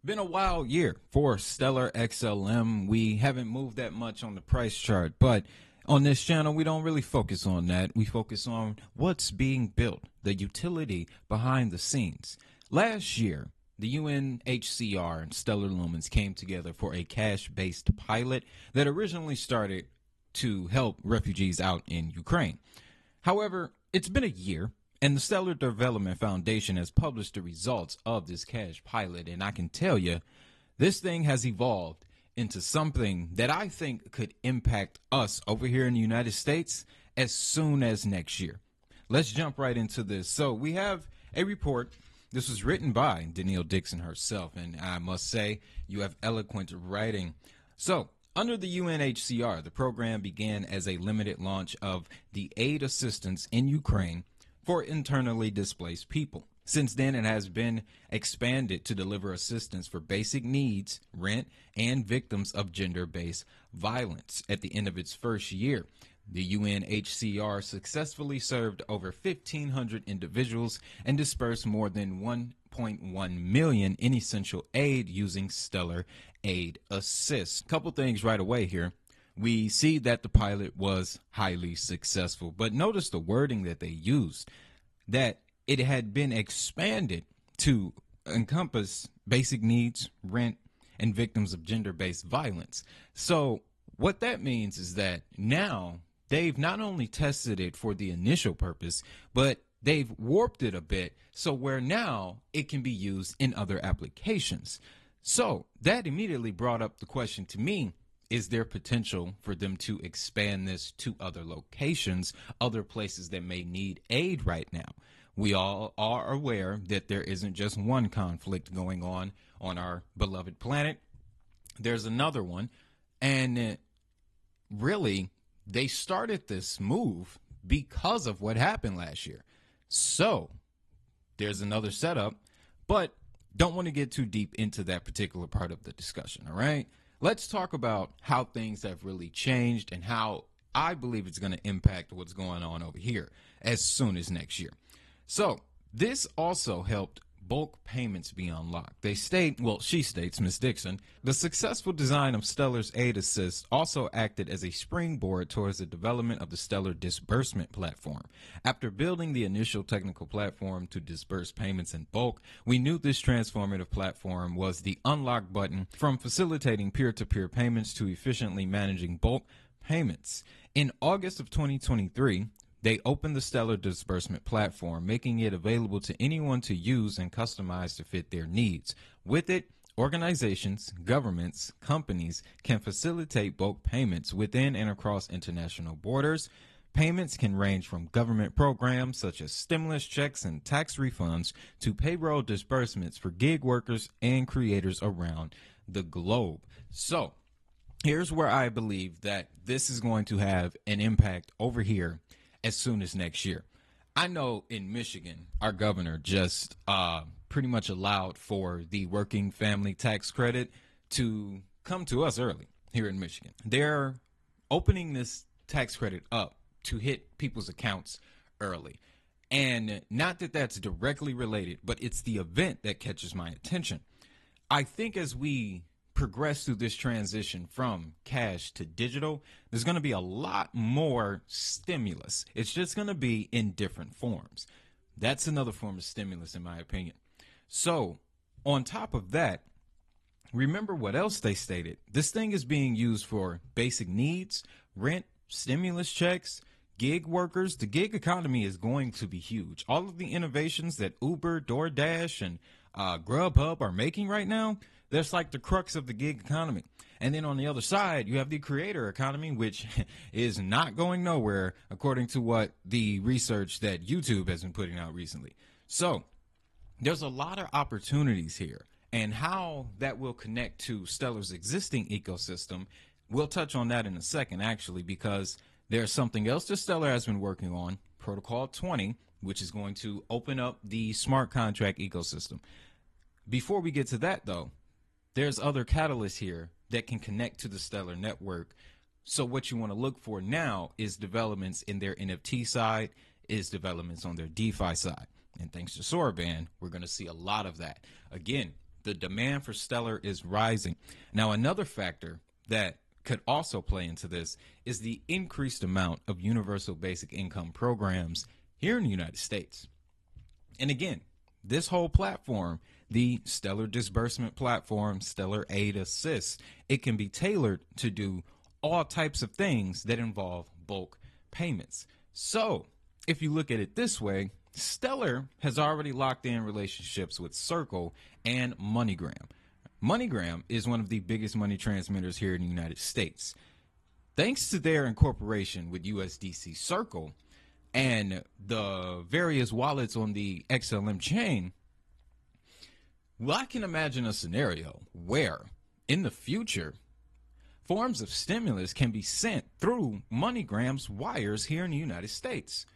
Been a wild year for Stellar XLM. We haven't moved that much on the price chart, but on this channel, we don't really focus on that. We focus on what's being built, the utility behind the scenes. Last year, the UNHCR and Stellar Lumens came together for a cash-based pilot that originally started to help refugees out in Ukraine. However, it's been a year, and the Stellar Development Foundation has published the results of this cash pilot, and I can tell you, this thing has evolved into something that I think could impact us over here in the United States as soon as next year. Let's jump right into this. So we have a report. This was written by Danielle Dixon herself, and I must say, you have eloquent writing. So, under the UNHCR, the program began as a limited launch of the aid assistance in Ukraine for internally displaced people. Since then, it has been expanded to deliver assistance for basic needs, rent, and victims of gender-based violence. At the end of its first year, the UNHCR successfully served over 1,500 individuals and dispersed more than 1.1 million in essential aid using Stellar Aid Assist. Couple things right away here. We see that the pilot was highly successful, but notice the wording that they used, that it had been expanded to encompass basic needs, rent, and victims of gender-based violence. So what that means is that now they've not only tested it for the initial purpose, but they've warped it a bit so where now it can be used in other applications. So that immediately brought up the question to me, is there potential for them to expand this to other locations, other places that may need aid right now? We all are aware that there isn't just one conflict going on our beloved planet. There's another one. And really, they started this move because of what happened last year. So there's another setup, but don't want to get too deep into that particular part of the discussion, all right? Let's talk about how things have really changed and how I believe it's going to impact what's going on over here as soon as next year. So this also helped bulk payments be unlocked. They state, well, she states, Ms. Dixon, the successful design of Stellar's Aid Assist also acted as a springboard towards the development of the Stellar disbursement platform. After building the initial technical platform to disperse payments in bulk, we knew this transformative platform was the unlock button from facilitating peer-to-peer payments to efficiently managing bulk payments. In August of 2023, they opened the Stellar disbursement platform, making it available to anyone to use and customize to fit their needs. With it, organizations, governments, companies can facilitate bulk payments within and across international borders. Payments can range from government programs such as stimulus checks and tax refunds to payroll disbursements for gig workers and creators around the globe. So, here's where I believe that this is going to have an impact over here as soon as next year. I know in Michigan, our governor just pretty much allowed for the working family tax credit to come to us early here in Michigan. They're opening this tax credit up to hit people's accounts early. And not that that's directly related, but it's the event that catches my attention. I think as we progress through this transition from cash to digital, there's going to be a lot more stimulus. It's just going to be in different forms. That's another form of stimulus, in my opinion. So on top of that, remember what else they stated. This thing is being used for basic needs, rent, stimulus checks, gig workers. The gig economy is going to be huge. All of the innovations that Uber, DoorDash, and Grubhub are making right now, that's like the crux of the gig economy. And then on the other side, you have the creator economy, which is not going nowhere, according to what the research that YouTube has been putting out recently. So there's a lot of opportunities here, and how that will connect to Stellar's existing ecosystem, we'll touch on that in a second, actually, because there's something else that Stellar has been working on, Protocol 20, which is going to open up the smart contract ecosystem. Before we get to that, though, there's other catalysts here that can connect to the Stellar network. So what you want to look for now is developments in their NFT side, is developments on their DeFi side. And thanks to Soraban, we're going to see a lot of that. Again, the demand for Stellar is rising. Now, another factor that could also play into this is the increased amount of universal basic income programs here in the United States. And again, this whole platform, the Stellar Disbursement Platform, Stellar Aid Assist, it can be tailored to do all types of things that involve bulk payments. So if you look at it this way, Stellar has already locked in relationships with Circle and MoneyGram. MoneyGram is one of the biggest money transmitters here in the United States. Thanks to their incorporation with USDC Circle and the various wallets on the XLM chain, well, I can imagine a scenario where in the future, forms of stimulus can be sent through MoneyGram's wires here in the United States.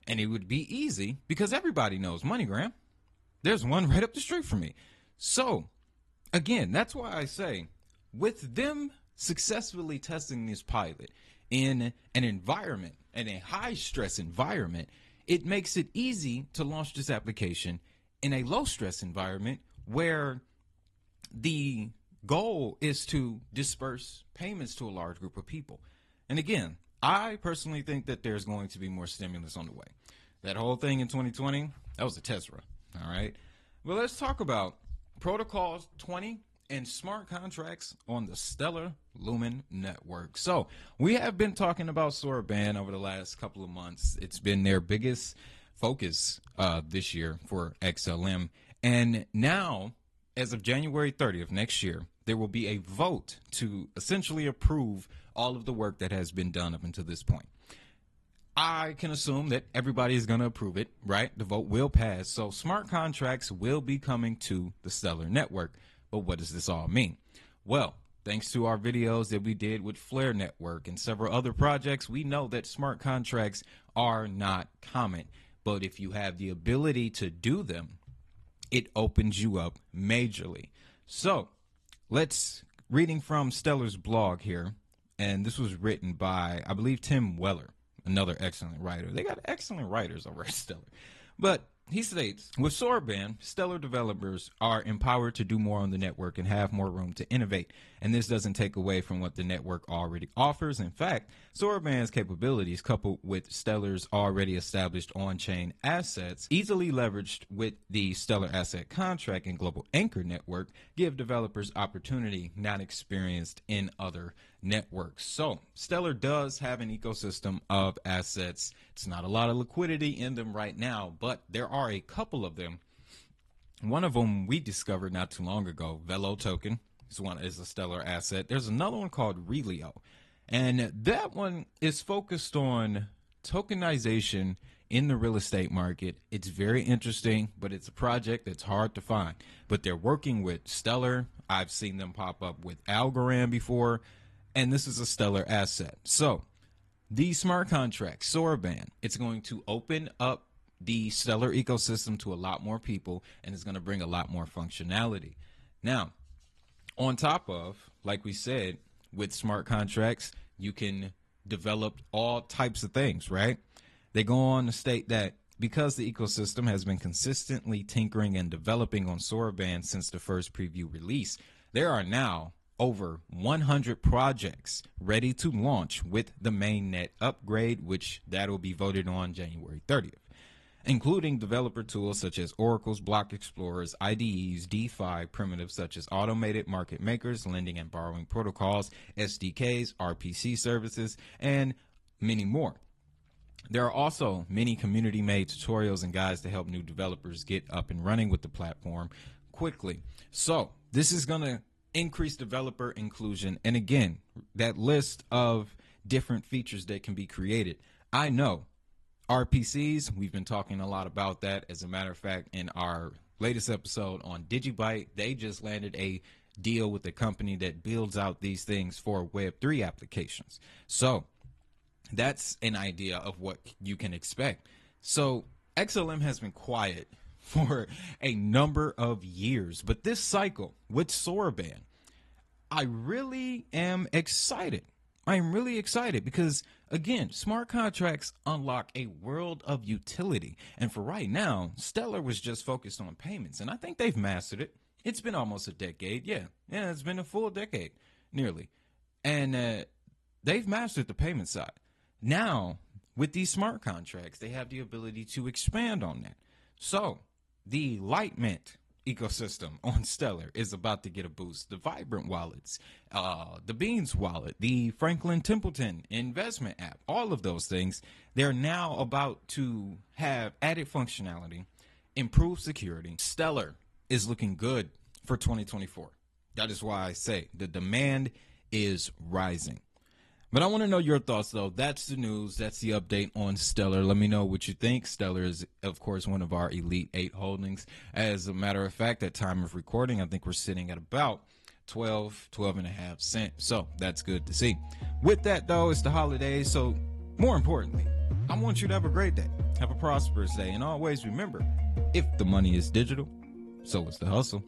And it would be easy because everybody knows MoneyGram. There's one right up the street from me. So, again, that's why I say, with them successfully testing this pilot in an environment, in a high-stress environment, it makes it easy to launch this application in a low-stress environment where the goal is to disperse payments to a large group of people. And again, I personally think that there's going to be more stimulus on the way. That whole thing in 2020, that was a test run, all right? Well, let's talk about Protocols 20 and smart contracts on the Stellar Lumen network. So we have been talking about Soroban over the last couple of months. It's been their biggest focus this year for XLM. And now, as of January 30th next year, there will be a vote to essentially approve all of the work that has been done up until this point. I can assume that everybody is going to approve it, right? The vote will pass. So smart contracts will be coming to the Stellar network. But what does this all mean? Well, thanks to our videos that we did with Flare Network and several other projects, we know that smart contracts are not common. But if you have the ability to do them, it opens you up majorly. So let's reading from Stellar's blog here. And this was written by, I believe, Tim Weller, another excellent writer. They got excellent writers over at Stellar. But he states, with Soroban, Stellar developers are empowered to do more on the network and have more room to innovate. And this doesn't take away from what the network already offers. In fact, Soroban's capabilities, coupled with Stellar's already established on-chain assets, easily leveraged with the Stellar Asset Contract and Global Anchor Network, give developers opportunity not experienced in other networks. So Stellar does have an ecosystem of assets. It's not a lot of liquidity in them right now, but there are a couple of them. One of them we discovered not too long ago, Relo token. This one is a Stellar asset. There's another one called Relo, and that one is focused on tokenization in the real estate market. It's very interesting, but it's a project that's hard to find. But they're working with Stellar. I've seen them pop up with Algorand before, and this is a Stellar asset. So these smart contracts, Soroban, it's going to open up the Stellar ecosystem to a lot more people, and it's going to bring a lot more functionality. Now, on top of, like we said, with smart contracts, you can develop all types of things, right? They go on to state that because the ecosystem has been consistently tinkering and developing on Soroban since the first preview release, there are now over 100 projects ready to launch with the mainnet upgrade, which that'll be voted on January 30th. Including developer tools such as Oracle's block explorers, IDEs, DeFi primitives such as automated market makers, lending and borrowing protocols, SDKs, RPC services, and many more. There are also many community-made tutorials and guides to help new developers get up and running with the platform quickly. So this is going to increase developer inclusion. And again, that list of different features that can be created. I know RPCs, we've been talking a lot about that. As a matter of fact, in our latest episode on Digibyte, they just landed a deal with a company that builds out these things for Web3 applications. So that's an idea of what you can expect. So XLM has been quiet for a number of years, but this cycle with Soroban, I really am excited. I'm really excited because, again, smart contracts unlock a world of utility. And for right now, Stellar was just focused on payments, and I think they've mastered it. It's been almost a decade. Yeah, it's been a full decade, nearly. And they've mastered the payment side. Now, with these smart contracts, they have the ability to expand on that. So, the Lightmint ecosystem on Stellar is about to get a boost. The Vibrant wallets, the Beans wallet, the Franklin Templeton investment app, all of those things, they're now about to have added functionality, improved security. Stellar is looking good for 2024. That is why I say the demand is rising. But I want to know your thoughts, though. That's the news. That's the update on Stellar. Let me know what you think. Stellar is, of course, one of our Elite 8 holdings. As a matter of fact, at time of recording, I think we're sitting at about 12.5 cents. So that's good to see. With that, though, it's the holidays. So more importantly, I want you to have a great day. Have a prosperous day. And always remember, if the money is digital, so is the hustle.